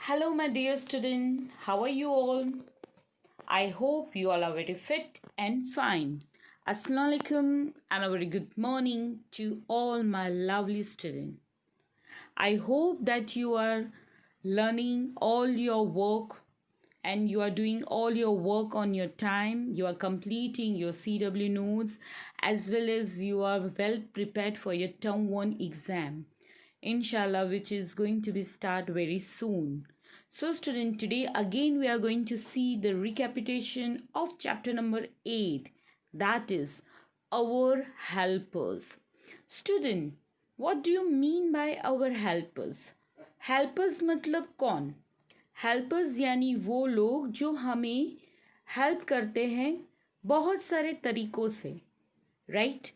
Hello, my dear student. How are you all? I hope you all are very fit and fine. Assalamu alaikum and a very good morning to all my lovely students. I hope that you are learning all your work and you are doing all your work on your time. You are completing your CW notes as well as you are well prepared for your term 1 exam, inshallah, which is going to be start very soon. So student, today again we are going to see the recapitulation of chapter number 8, that is our helpers. Student, what do you mean by our helpers? Helpers मतलब कौन? Helpers यानी वो लोग जो हमें help करते हैं बहुत सारे तरीक़ों से, right?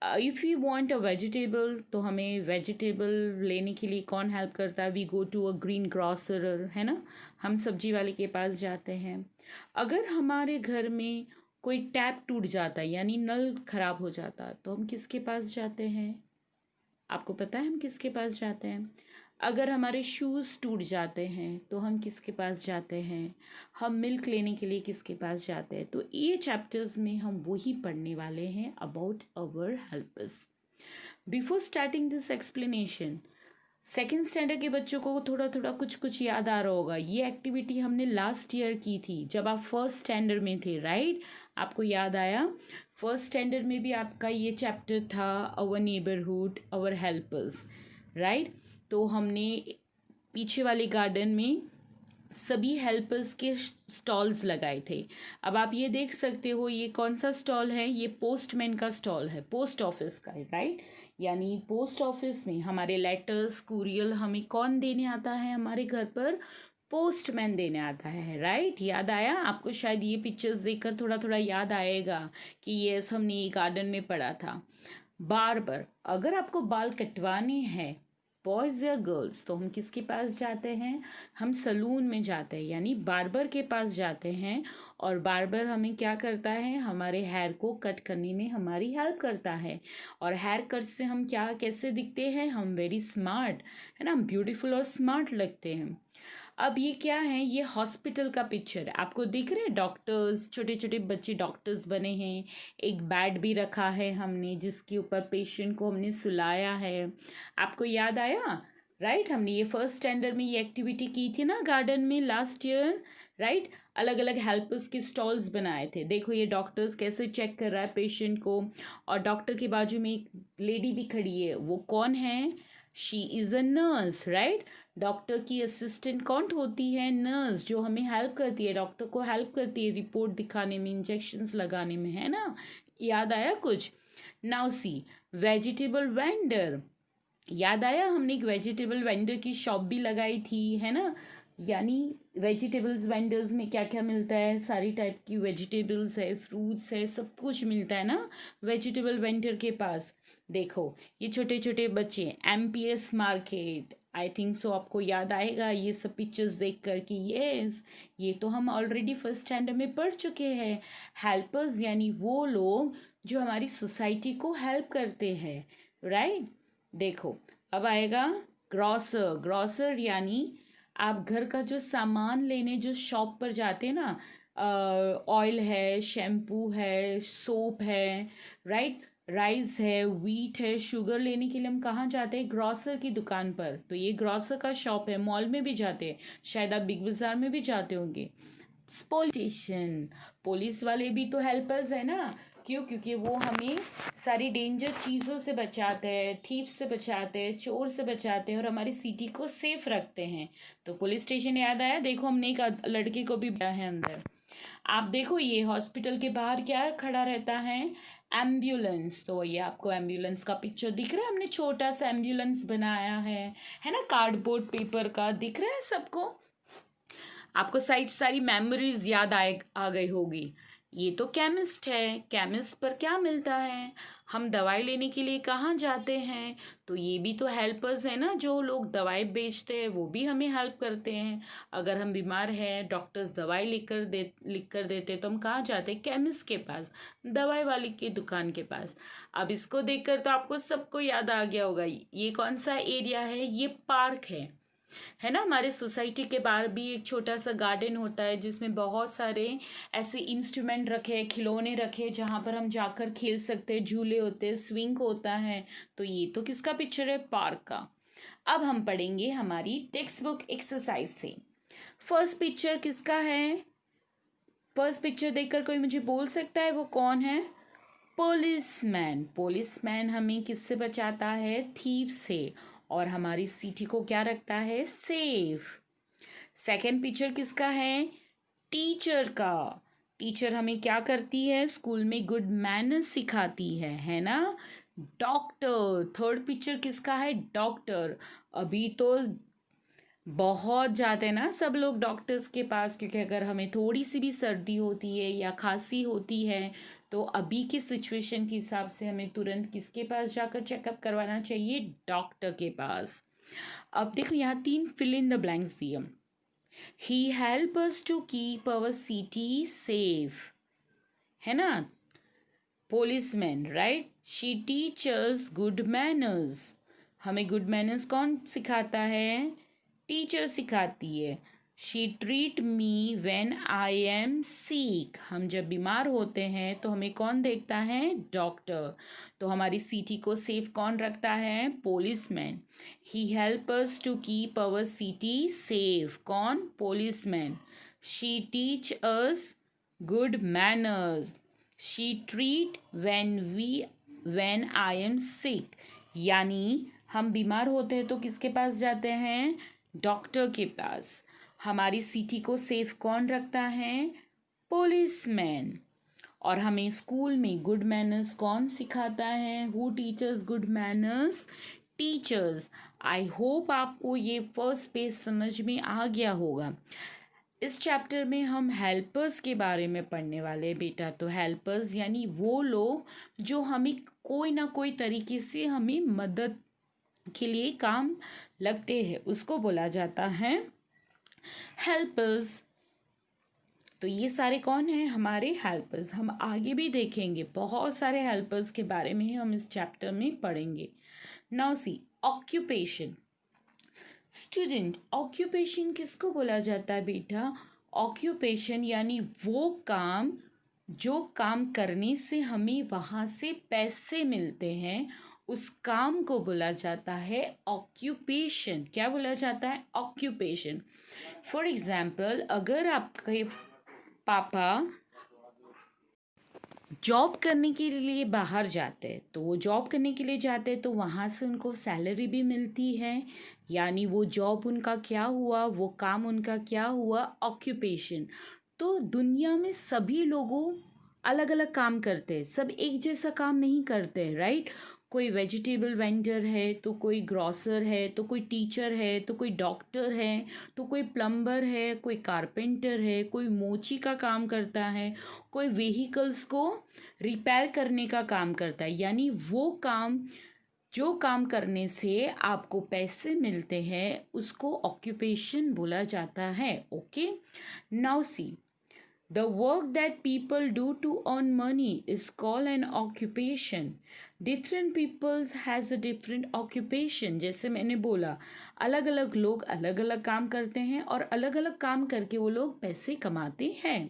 If you want a vegetable तो हमें वेजिटेबल लेने के लिए कौन हेल्प करता है? We go to a green grocer, है ना, हम सब्जी वाले के पास जाते हैं। अगर हमारे घर में कोई टैप टूट जाता है यानी नल ख़राब हो जाता है तो हम किसके पास जाते हैं? आपको पता है हम किसके पास जाते हैं? अगर हमारे शूज़ टूट जाते हैं तो हम किसके पास जाते हैं? हम मिल्क लेने के लिए किसके पास जाते हैं? तो ये चैप्टर्स में हम वही पढ़ने वाले हैं about our helpers. Before starting this explanation, second standard के बच्चों को थोड़ा थोड़ा कुछ कुछ याद आ रहा होगा। ये एक्टिविटी हमने लास्ट ईयर की थी जब आप फर्स्ट स्टैंडर्ड में थे, राइट? आपको याद आया? फर्स्ट स्टैंडर्ड में भी आपका ये चैप्टर था, अवर नेबरहुड, अवर हेल्पर्स, राइट? तो हमने पीछे वाले गार्डन में सभी हेल्पर्स के स्टॉल्स लगाए थे। अब आप ये देख सकते हो ये कौन सा स्टॉल है? ये पोस्टमैन का स्टॉल है, पोस्ट ऑफिस का है, राइट? यानी पोस्ट ऑफिस में हमारे लेटर्स कुरियर हमें कौन देने आता है? हमारे घर पर पोस्टमैन देने आता है, राइट? याद आया आपको? शायद ये पिक्चर्स देखकर थोड़ा थोड़ा याद आएगा कि ये हमने ये गार्डन में पढ़ा था। बार्बर, अगर आपको बाल कटवाने हैं बॉयज़ या गर्ल्स तो हम किसके पास जाते हैं? हम सलून में जाते हैं यानी बार्बर के पास जाते हैं। और बार्बर हमें क्या करता है? हमारे हेयर को कट करने में हमारी हेल्प करता है। और हेयर कट से हम क्या कैसे दिखते हैं? हम वेरी स्मार्ट, है ना, हम ब्यूटीफुल और स्मार्ट लगते हैं। अब ये क्या है? ये हॉस्पिटल का पिक्चर है, आपको दिख रहे हैं? डॉक्टर्स, छोटे छोटे बच्चे डॉक्टर्स बने हैं। एक बेड भी रखा है हमने जिसके ऊपर पेशेंट को हमने सुलाया है। आपको याद आया? राइट, हमने ये फर्स्ट स्टैंडर्ड में ये एक्टिविटी की थी ना गार्डन में लास्ट ईयर, राइट? अलग अलग हेल्पर्स के स्टॉल्स बनाए थे। देखो ये डॉक्टर्स कैसे चेक कर रहा है पेशेंट को। और डॉक्टर के बाजू में एक लेडी भी खड़ी है, वो कौन है? She is a nurse, right? Doctor की असिस्टेंट कौन होती है? नर्स, जो हमें हेल्प करती है, डॉक्टर को हेल्प करती है रिपोर्ट दिखाने में, इंजेक्शंस लगाने में, है ना? याद आया कुछ? नाउ सी वेजिटेबल वेंडर, याद आया? हमने एक वेजिटेबल वेंडर की शॉप भी लगाई थी, है ना? यानी वेजिटेबल्स वेंडर्स में क्या क्या मिलता है? सारी टाइप की वेजिटेबल्स है, फ्रूट्स है, सब कुछ मिलता है ना वेजिटेबल वेंडर के पास। देखो ये छोटे छोटे बच्चे, MPS market, I think so आपको याद आएगा ये सब पिक्चर्स देख कर कि येस, ये तो हम ऑलरेडी फर्स्ट स्टैंडर्ड में पढ़ चुके हैं। हेल्पर्स यानी वो लोग जो हमारी सोसाइटी को हेल्प करते हैं, राइट? देखो अब आएगा ग्रॉसर। ग्रॉसर यानी आप घर का जो सामान लेने जो शॉप पर जाते हैं ना, ऑयल है, शैम्पू है, सोप है, राइट? राइस है, वीट है, शुगर लेने के लिए हम कहाँ जाते हैं? ग्रॉसर की दुकान पर। तो ये ग्रॉसर का शॉप है, मॉल में भी जाते हैं, शायद आप बिग बाज़ार में भी जाते होंगे। पुलिस स्टेशन, पुलिस वाले भी तो हेल्पर्स है ना। क्यों? क्योंकि वो हमें सारी डेंजर चीज़ों से बचाते हैं, थीफ से बचाते हैं, चोर से बचाते हैं और हमारी सिटी को सेफ रखते हैं। तो पुलिस स्टेशन याद आया? देखो हमने एक लड़के को भी बिठाया है अंदर। आप देखो ये हॉस्पिटल के बाहर क्या खड़ा रहता है? एम्बुलेंस। तो ये आपको एम्बुलेंस का पिक्चर दिख रहा है? हमने छोटा सा एम्बुलेंस बनाया है ना, कार्डबोर्ड पेपर का। दिख रहा है सबको? आपको सारी मेमोरीज याद आ गई होगी। ये तो केमिस्ट है, केमिस्ट पर क्या मिलता है? हम दवाई लेने के लिए कहाँ जाते हैं? तो ये भी तो हेल्पर्स है ना, जो लोग दवाई बेचते हैं वो भी हमें हेल्प करते हैं। अगर हम बीमार हैं, डॉक्टर्स दवाई लिख कर देते तो हम कहाँ जाते हैं? केमिस्ट के पास, दवाई वाली की दुकान के पास। अब इसको देखकर तो आपको सबको याद आ गया होगा, ये कौन सा एरिया है? ये पार्क है, है ना। हमारे सोसाइटी के बाहर भी एक छोटा सा गार्डन होता है जिसमें बहुत सारे ऐसे इंस्ट्रूमेंट रखे हैं, खिलौने रखे हैं, जहाँ पर हम जाकर खेल सकते हैं, झूले होते हैं, स्विंग होता है। तो ये तो किसका पिक्चर है? पार्क का। अब हम पढ़ेंगे हमारी टेक्स्ट बुक एक्सरसाइज से। फर्स्ट पिक्चर किसका है? फर्स्ट पिक्चर देखकर कोई मुझे बोल सकता है वो कौन है? पुलिसमैन। पुलिसमैन हमें किससे बचाता है? थीव से। और हमारी सिटी को क्या रखता है? सेफ। सेकंड पिक्चर किसका है? टीचर का। टीचर हमें क्या करती है? स्कूल में गुड मैनर्स सिखाती है ना। डॉक्टर। थर्ड पिक्चर किसका है? डॉक्टर। अभी तो बहुत जाते हैं ना सब लोग डॉक्टर्स के पास, क्योंकि अगर हमें थोड़ी सी भी सर्दी होती है या खांसी होती है तो अभी की सिचुएशन के हिसाब से हमें तुरंत किसके पास जाकर चेकअप करवाना चाहिए? डॉक्टर के पास। अब देखो यहाँ 3 फिल इन द ब्लैंक्स दिए। He help us to keep our city safe, है ना। Policeman, right. She teachers good manners. हमें गुड मैनर्स कौन सिखाता है? टीचर सिखाती है। She treat me when I am sick. हम जब बीमार होते हैं तो हमें कौन देखता है? डॉक्टर। तो हमारी सिटी को सेफ कौन रखता है? Policeman. He help us to keep our city safe. कौन? Policeman. She teach us good manners. She treat when I am sick. यानी हम बीमार होते हैं तो किसके पास जाते हैं? डॉक्टर के पास। हमारी सिटी को सेफ कौन रखता है? पुलिसमैन। और हमें स्कूल में गुड मैनर्स कौन सिखाता है? Who teachers good manners? Teachers. I hope आपको ये फर्स्ट पेज समझ में आ गया होगा। इस चैप्टर में हम हेल्पर्स के बारे में पढ़ने वाले हैं बेटा। तो हेल्पर्स यानी वो लोग जो हमें कोई ना कोई तरीके से हमें मदद के लिए काम लगते हैं, उसको बोला जाता है हेल्पर्स। तो ये सारे कौन हैं? हमारे हेल्पर्स। हम आगे भी देखेंगे, बहुत सारे हेल्पर्स के बारे में हम इस चैप्टर में पढ़ेंगे। Now see occupation. Student, occupation किसको बोला जाता है बेटा? ऑक्यूपेशन यानी वो काम जो काम करने से हमें वहाँ से पैसे मिलते हैं, उस काम को बोला जाता है ऑक्यूपेशन। क्या बोला जाता है? ऑक्यूपेशन। फॉर एग्जाम्पल, अगर आपके पापा जॉब करने के लिए बाहर जाते हैं तो वो जॉब करने के लिए जाते हैं तो वहाँ से उनको सैलरी भी मिलती है। यानी वो जॉब उनका क्या हुआ? वो काम उनका क्या हुआ? ऑक्यूपेशन। तो दुनिया में सभी लोगों अलग अलग काम करते हैं, सब एक जैसा काम नहीं करते हैं, राइट। कोई वेजिटेबल वेंडर है तो कोई ग्रॉसर है तो कोई टीचर है तो कोई डॉक्टर है तो कोई प्लम्बर है, कोई कारपेंटर है, कोई मोची का काम करता है, कोई व्हीकल्स को रिपेयर करने का काम करता है। यानी वो काम जो काम करने से आपको पैसे मिलते हैं उसको ऑक्यूपेशन बोला जाता है। Okay, now see the work that people do to earn money is called an occupation. Different people has a different occupation. जैसे मैंने बोला, अलग अलग लोग अलग अलग काम करते हैं और अलग अलग काम करके वो लोग पैसे कमाते हैं।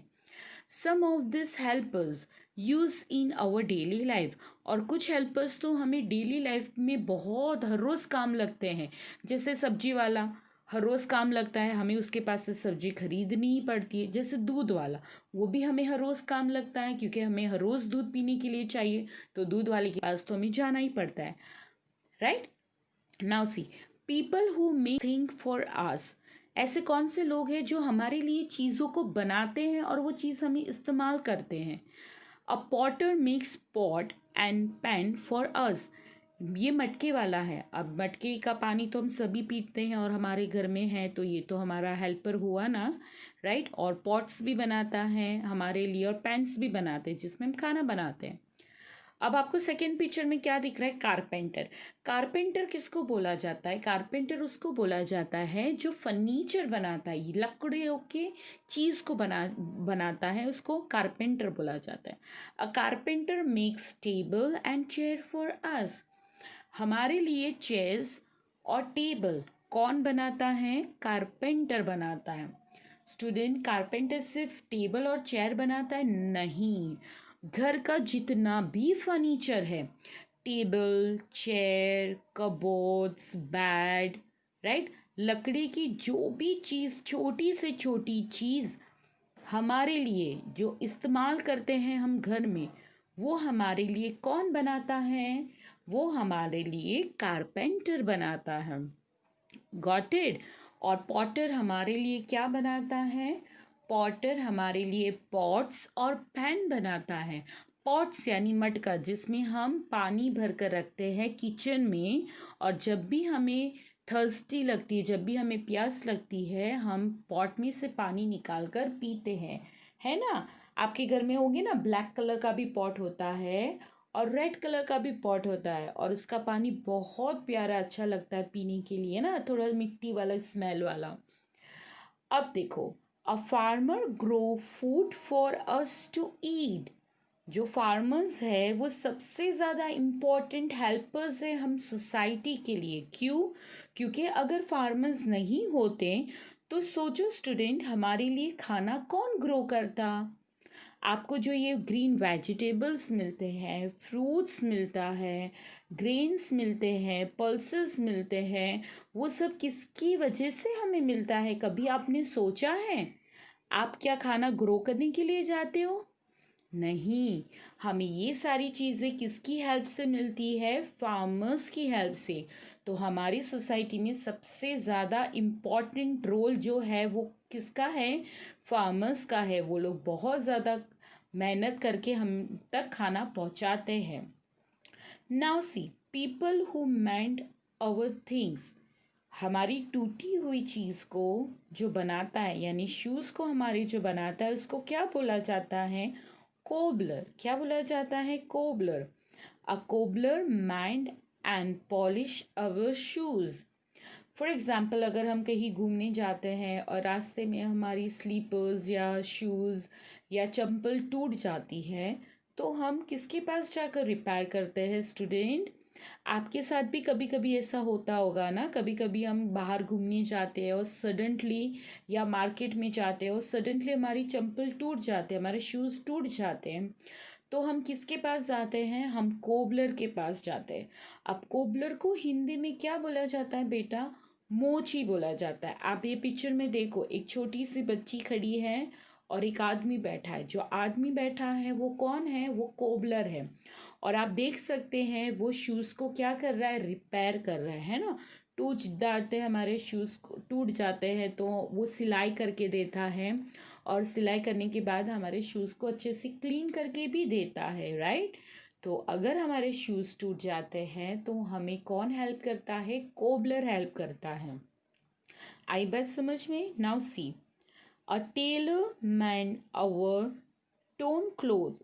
Some of these helpers use in our daily life. और कुछ हेल्पर्स तो हमें डेली लाइफ में बहुत हर रोज़ काम लगते हैं। जैसे सब्जी वाला हर रोज़ काम लगता है, हमें उसके पास से सब्जी खरीदनी ही पड़ती है। जैसे दूध वाला, वो भी हमें हर रोज़ काम लगता है क्योंकि हमें हर रोज़ दूध पीने के लिए चाहिए, तो दूध वाले के पास तो हमें जाना ही पड़ता है, right. Now see people who make thing for us. ऐसे कौन से लोग हैं जो हमारे लिए चीज़ों को बनाते हैं और वो चीज़ हमें इस्तेमाल करते हैं? A potter makes pot and pan for us. ये मटके वाला है। अब मटके का पानी तो हम सभी पीते हैं और हमारे घर में है, तो ये तो हमारा हेल्पर हुआ ना, राइट। और पॉट्स भी बनाता है हमारे लिए और पैन्स भी बनाते हैं जिसमें हम खाना बनाते हैं। अब आपको सेकेंड पिक्चर में क्या दिख रहा है? कारपेंटर। कारपेंटर किसको बोला जाता है? कारपेंटर उसको बोला जाता है जो फर्नीचर बनाता है, लकड़ियों के चीज़ को बनाता है, उसको कारपेंटर बोला जाता है। अ carpenter makes table and chair for us. हमारे लिए चेयर्स और टेबल कौन बनाता है? कारपेंटर बनाता है। स्टूडेंट, कारपेंटर सिर्फ टेबल और चेयर बनाता है? नहीं, घर का जितना भी फर्नीचर है, table, chair, cupboards, bed, right, लकड़ी की जो भी चीज़, छोटी से छोटी चीज़ हमारे लिए जो इस्तेमाल करते हैं हम घर में, वो हमारे लिए कौन बनाता है? वो हमारे लिए कारपेंटर बनाता है। Got it? और पॉटर हमारे लिए क्या बनाता है? पॉटर हमारे लिए पॉट्स और पैन बनाता है। पॉट्स यानी मटका, जिसमें हम पानी भर कर रखते हैं किचन में, और जब भी हमें थर्स्टी लगती है, जब भी हमें प्यास लगती है, हम पॉट में से पानी निकाल कर पीते हैं, है ना? आपके घर में होगी ना, ब्लैक कलर का भी पॉट होता है और रेड कलर का भी पॉट होता है, और उसका पानी बहुत प्यारा अच्छा लगता है पीने के लिए ना, थोड़ा मिट्टी वाला स्मेल वाला। अब देखो, a farmer grow food for us to eat. जो फार्मर्स है वो सबसे ज़्यादा इम्पोर्टेंट हेल्पर्स है हम सोसाइटी के लिए। क्यों? क्योंकि अगर फार्मर्स नहीं होते तो सोचो स्टूडेंट, हमारे लिए खाना कौन ग्रो करता? आपको जो ये ग्रीन वेजिटेबल्स मिलते हैं, फ्रूट्स मिलता है, ग्रेन्स मिलते हैं, पल्सेस मिलते हैं, वो सब किसकी वजह से हमें मिलता है? कभी आपने सोचा है? आप क्या खाना ग्रो करने के लिए जाते हो? नहीं, हमें ये सारी चीज़ें किसकी हेल्प से मिलती है? फार्मर्स की हेल्प से। तो हमारी सोसाइटी में सबसे ज़्यादा इम्पॉर्टेंट रोल जो है वो किसका है? फार्मर्स का है। वो लोग बहुत ज़्यादा मेहनत करके हम तक खाना पहुंचाते हैं। Now see, people who mend our things. हमारी टूटी हुई चीज़ को जो बनाता है, यानी शूज़ को हमारी जो बनाता है, उसको क्या बोला जाता है? कोबलर। क्या बोला जाता है? Cobbler. A cobbler mind and polish our shoes. For example, अगर हम कहीं घूमने जाते हैं और रास्ते में हमारी स्लीपर्स या शूज़ या चप्पल टूट जाती है, तो हम किसके पास जाकर रिपेयर करते हैं? स्टूडेंट, आपके साथ भी कभी कभी ऐसा होता होगा ना, कभी कभी हम बाहर घूमने जाते हैं और सडनली, या मार्केट में जाते हैं और सडनली हमारी चप्पल टूट जाते हैं, हमारे शूज़ टूट जाते हैं, तो हम किसके पास जाते हैं? हम कोबलर के पास जाते हैं। अब कोबलर को हिंदी में क्या बोला जाता है बेटा? मोची बोला जाता है। आप ये पिक्चर में देखो, एक छोटी सी बच्ची खड़ी है और एक आदमी बैठा है। जो आदमी बैठा है वो कौन है? वो कोबलर है। और आप देख सकते हैं वो शूज़ को क्या कर रहा है? रिपेयर कर रहा है ना। टूट जाते हैं हमारे शूज़, टूट जाते हैं तो वो सिलाई करके देता है, और सिलाई करने के बाद हमारे शूज़ को अच्छे से क्लीन करके भी देता है, राइट? तो अगर हमारे शूज़ टूट जाते हैं तो हमें कौन हेल्प करता है? कोबलर हेल्प करता है। आई बात समझ में? Now see, a tailor mend our torn clothes.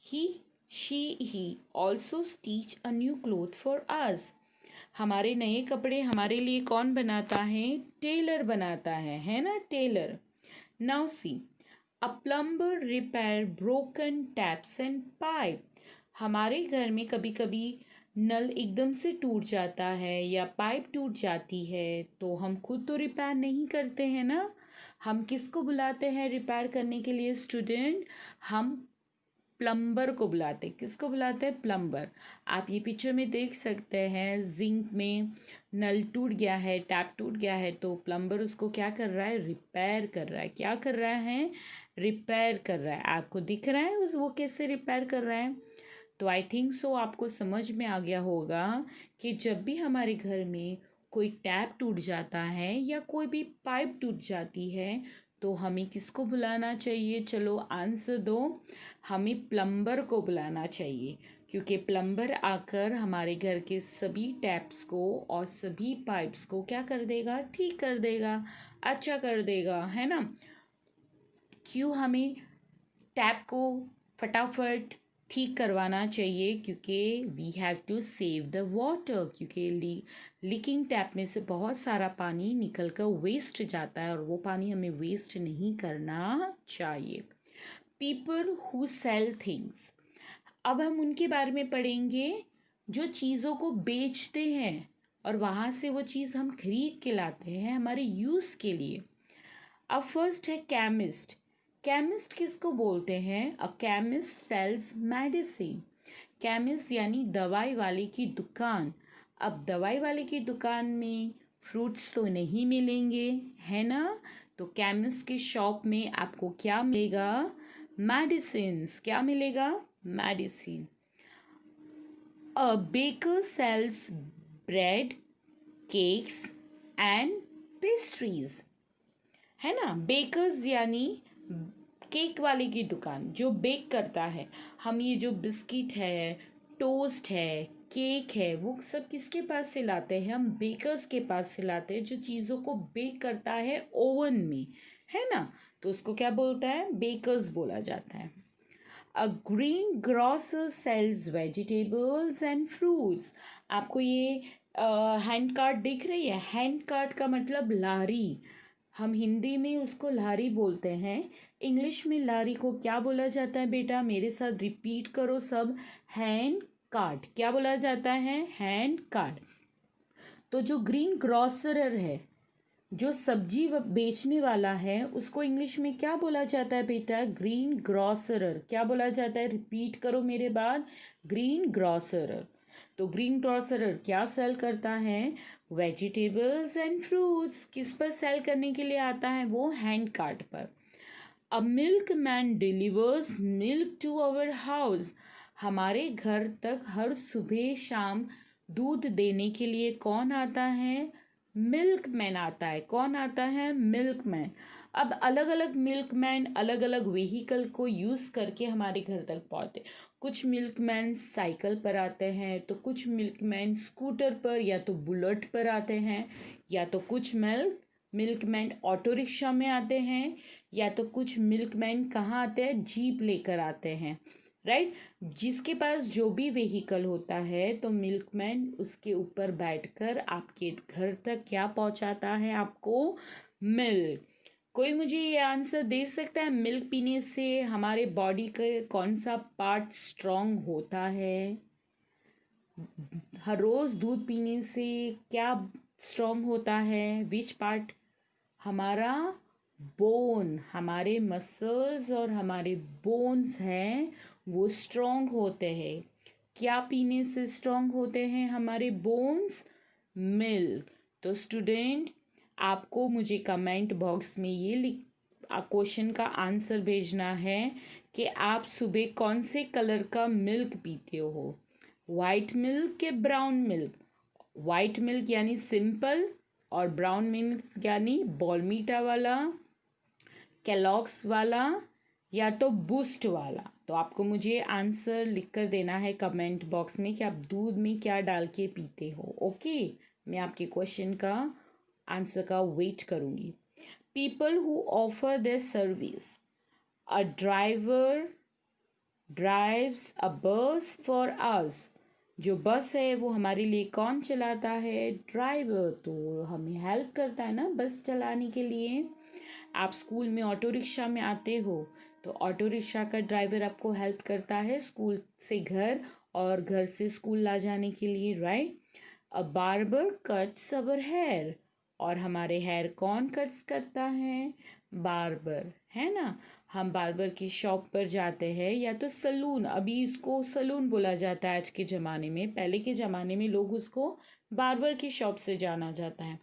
He, he also stitch a new cloth for us. हमारे नए कपड़े हमारे लिए कौन बनाता है? टेलर बनाता है ना, tailor. Now see, a plumber repair broken taps and pipe. हमारे घर में कभी कभी नल एकदम से टूट जाता है या पाइप टूट जाती है, तो हम खुद तो रिपेयर नहीं करते हैं ना, हम किसको बुलाते हैं रिपेयर करने के लिए? स्टूडेंट, हम प्लम्बर को बुलाते हैं। किसको बुलाते हैं? प्लम्बर। आप ये पिक्चर में देख सकते हैं, जिंक में नल टूट गया है, टैप टूट गया है, तो प्लम्बर उसको क्या कर रहा है? रिपेयर कर रहा है। क्या कर रहा है? रिपेयर कर रहा है। आपको दिख रहा है वो कैसे रिपेयर कर रहा है? तो आई थिंक सो आपको समझ में आ गया होगा कि जब भी हमारे घर में कोई टैप टूट जाता है या कोई भी पाइप टूट जाती है, तो हमें किसको बुलाना चाहिए? चलो आंसर दो। हमें प्लम्बर को बुलाना चाहिए, क्योंकि प्लम्बर आकर हमारे घर के सभी टैप्स को और सभी पाइप्स को क्या कर देगा? ठीक कर देगा, अच्छा कर देगा, है ना। क्यों हमें टैप को फटाफट ठीक करवाना चाहिए? क्योंकि we have to save the water, क्योंकि लीकिंग टैप में से बहुत सारा पानी निकल कर वेस्ट जाता है और वो पानी हमें वेस्ट नहीं करना चाहिए। People who sell things. अब हम उनके बारे में पढ़ेंगे जो चीज़ों को बेचते हैं। और वहाँ से वो चीज़ हम खरीद के लाते हैं हमारे यूज़ के लिए। अब फर्स्ट है केमिस्ट। केमिस्ट किसको बोलते हैं? A chemist sells medicine. Chemist यानी दवाई वाले की दुकान। अब दवाई वाले की दुकान में फ्रूट्स तो नहीं मिलेंगे, है ना? तो केमिस्ट की शॉप में आपको क्या मिलेगा? मेडिसिन्स। क्या मिलेगा? Medicine. A baker sells bread, cakes and pastries, है ना? बेकर्स यानी केक वाले की दुकान जो बेक करता है। हम ये जो बिस्किट है, टोस्ट है, केक है, वो सब किसके पास से लाते हैं? हम बेकर्स के पास से लाते हैं जो चीज़ों को बेक करता है ओवन में, है ना? तो उसको क्या बोलता है? बेकर्स बोला जाता है। A green grocer sells vegetables and fruits. आपको ये हैंड कार्ट दिख रही है? हैंड कार्ट का मतलब लारी। हम हिंदी में उसको लारी बोलते हैं। इंग्लिश में लारी को क्या बोला जाता है बेटा? मेरे साथ रिपीट करो सब। Hand cart. क्या बोला जाता है? Hand cart. तो जो ग्रीन ग्रोसरर है, जो सब्जी बेचने वाला है, उसको इंग्लिश में क्या बोला जाता है बेटा? ग्रीन ग्रोसरर। क्या बोला जाता है? रिपीट करो मेरे बाद। ग्रीन ग्रोसरर। तो ग्रीन ग्रोसरर क्या सेल करता है? Vegetables and fruits. किस पर सेल करने के लिए आता है वो? हैंड कार्ट पर। A milkman delivers milk to our house. हमारे घर तक हर सुबह शाम दूध देने के लिए कौन आता है? मिल्क मैन आता है। कौन आता है? Milk man. अब अलग अलग मिल्क मैन अलग अलग व्हीकल को यूज़ करके हमारे घर तक पहुँचते। कुछ मिल्क मैन साइकिल पर आते हैं, तो कुछ मिल्क मैन स्कूटर पर या तो बुलेट पर आते हैं, या तो कुछ मिल्कमैन ऑटो रिक्शा में आते हैं, या तो कुछ मिल्कमैन कहाँ आते हैं? जीप लेकर आते हैं, राइट? जिसके पास जो भी व्हीकल होता है तो मिल्कमैन उसके ऊपर बैठकर आपके घर तक क्या पहुंचाता है? आपको मिल्क। कोई मुझे ये आंसर दे सकता है? मिल्क पीने से हमारे बॉडी का कौन सा पार्ट स्ट्रांग होता है? हर रोज़ दूध पीने से क्या स्ट्रांग होता है? Which part? हमारा बोन। हमारे मसल्स और हमारे बोन्स हैं वो स्ट्रांग होते हैं। क्या पीने से स्ट्रांग होते हैं हमारे बोन्स? मिल्क। तो स्टूडेंट, आपको मुझे कमेंट बॉक्स में ये लिख क्वेश्चन का आंसर भेजना है कि आप सुबह कौन से कलर का मिल्क पीते हो? वाइट मिल्क या ब्राउन मिल्क? वाइट मिल्क यानी सिंपल, और ब्राउन मिल्क यानी बॉर्नवीटा वाला, केलॉग्स वाला, या तो बूस्ट वाला। तो आपको मुझे आंसर लिख कर देना है कमेंट बॉक्स में कि आप दूध में क्या डाल के पीते हो। ओके, मैं आपके क्वेश्चन का आंसर का वेट करूँगी। People who offer their service. A driver drives a bus for अस। जो बस है वो हमारे लिए कौन चलाता है? ड्राइवर। तो हमें हेल्प करता है ना बस चलाने के लिए। आप स्कूल में ऑटो रिक्शा में आते हो तो ऑटो रिक्शा का ड्राइवर आपको हेल्प करता है स्कूल से घर और घर से स्कूल ला जाने के लिए, right? A barber cuts our hair. और हमारे हेयर कौन कट्स करता है? बार्बर, है ना? हम बार्बर की शॉप पर जाते हैं या तो सलून। अभी इसको सलून बोला जाता है आज के ज़माने में। पहले के ज़माने में लोग उसको बार्बर की शॉप से जाना जाता है।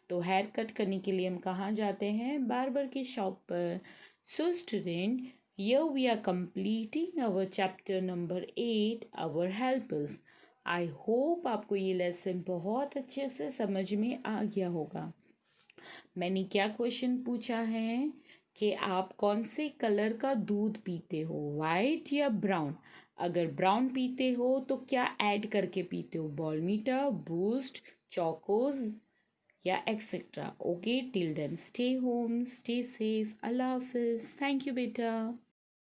तो हेयर कट करने के लिए हम कहाँ जाते हैं? बार्बर की शॉप पर। So student, here we are completing our chapter number 8, our helpers. I hope आपको ये लेसन बहुत अच्छे से समझ में आ गया होगा। मैंने क्या क्वेश्चन पूछा है कि आप कौन से कलर का दूध पीते हो, वाइट या ब्राउन? अगर ब्राउन पीते हो तो क्या ऐड करके पीते हो? बॉर्नवीटा, बूस्ट, चोकोज या etcetera? Okay, till then stay home, stay safe. अल्लाह हाफिज। थैंक यू बेटा।